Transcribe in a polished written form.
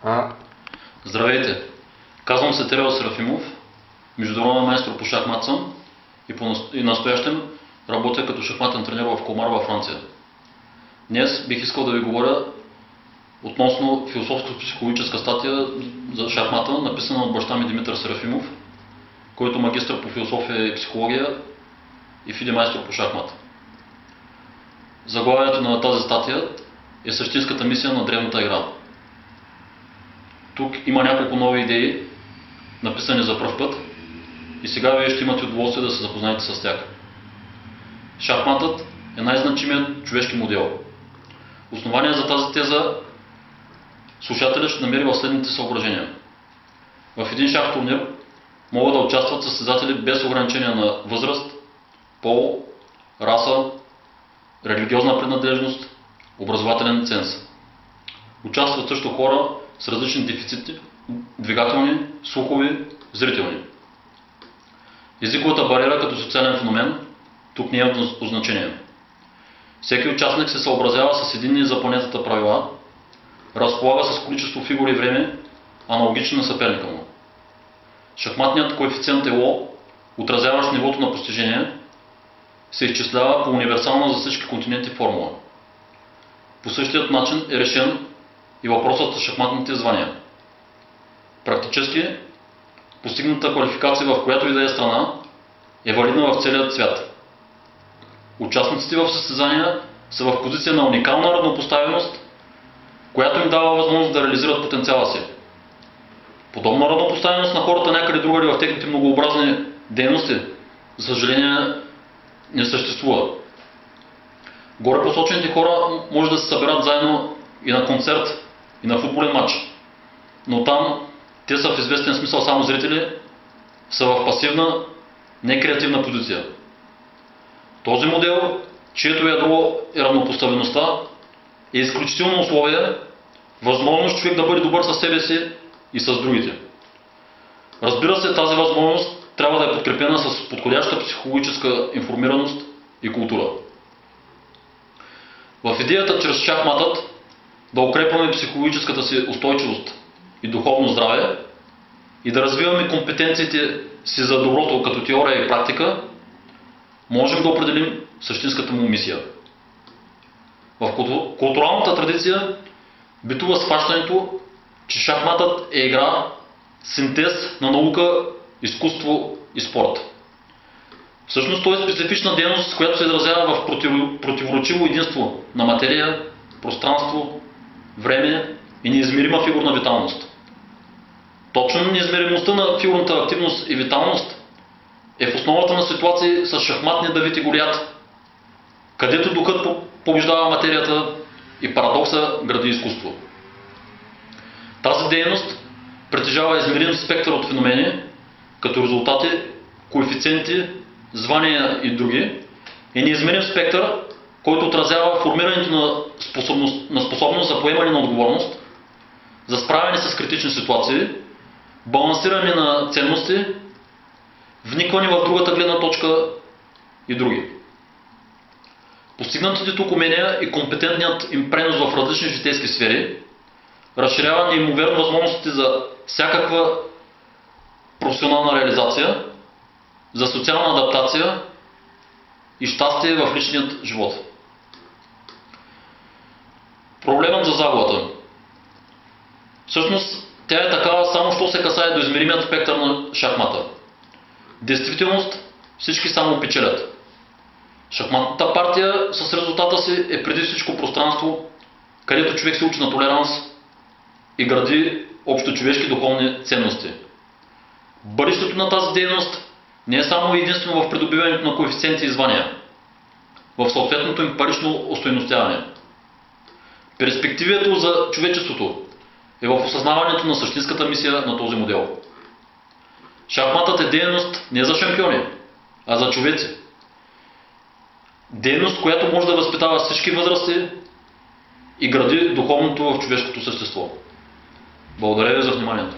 А? Здравейте! Казвам се Терел Серафимов, международен майстор по шахмат съм и настоящем работя като шахматен тренер в Колмар във Франция. Днес бих искал да ви говоря относно философско-психологическа статия за шахмата, написана от баща ми Димитър Серафимов, който е магистър по философия и психология и фиде майстор по шахмат. Заглавието на тази статия е същинската мисия на древната игра. Тук има няколко нови идеи, написани за пръв път, и сега вие ще имате удоволствие да се запознаете с тях. Шахматът е най-значимият човешки модел. Основание за тази теза слушателят ще намери в следните съображения. В един шах турнир могат да участват състезатели без ограничения на възраст, пол, раса, религиозна принадлежност, образователен ценз. Участват също хора с различни дефицити, двигателни, слухови, зрителни. Езиковата бариера като социален феномен тук не е от значение. Всеки участник се съобразява с единни за планетата правила, разполага с количество фигури и време, аналогично на съперника му. Шахматният коефициент ЕЛО, отразяващ нивото на постижение, се изчислява по универсална за всички континенти формула. По същият начин е решен и въпросът с шахматните звания. Практически, постигната квалификация в която и да е страна е валидна в целия свят. Участниците в състезания са в позиция на уникална равнопоставеност, която им дава възможност да реализират потенциала си. Подобна равнопоставеност на хората някъде другаде в техните многообразни дейности, за съжаление, не съществува. Горе посочените хора може да се съберат заедно и на концерт, и на футболен матч, но там те са в известен смисъл само зрители, са в пасивна, некреативна позиция. Този модел, чието ядро е равнопоставеността, е изключително условие, възможност човек да бъде добър със себе си и с другите. Разбира се, тази възможност трябва да е подкрепена с подходяща психологическа информираност и култура. В идеята чрез шахматът да укрепваме психологическата си устойчивост и духовно здраве и да развиваме компетенциите си за доброто като теория и практика, можем да определим същинската му мисия. В културалната традиция битува схващането, че шахматът е игра, синтез на наука, изкуство и спорт. Всъщност той е специфична дейност, която се изразява в противоречиво единство на материя, пространство, време и неизмерима фигурна виталност. Точно неизмеримостта на фигурната активност и виталност е в основата на ситуации с шахматния Давид и Голиат, където духът побеждава материята и парадокса гради изкуство. Тази дейност притежава измерим спектър от феномени, като резултати, коефициенти, звания и други, и неизмерим спектър, който отразява формирането на способност за поемане на отговорност, за справяне с критични ситуации, балансиране на ценности, вникване в другата гледна точка и други. Постигнатите тук умения и компетентният им пренос в различни житейски сфери разширява неимоверно възможностите за всякаква професионална реализация, за социална адаптация и щастие в личният живот. Проблемът за загубата. Всъщност, тя е такава само що се касае до измеримият спектър на шахмата. Действителност, всички само печелят. Шахматната партия с резултата си е преди всичко пространство, където човек се учи на толеранс и гради общочовешки духовни ценности. Бъдещето на тази дейност не е само единствено в придобиването на коефициенти и звания, в съответното им парично остойностяване. Перспективата за човечеството е в осъзнаването на същинската мисия на този модел. Шахматът е дейност не за шампиони, а за човеци. Дейност, която може да възпитава всички възрасти и гради духовното в човешкото същество. Благодаря ви за вниманието.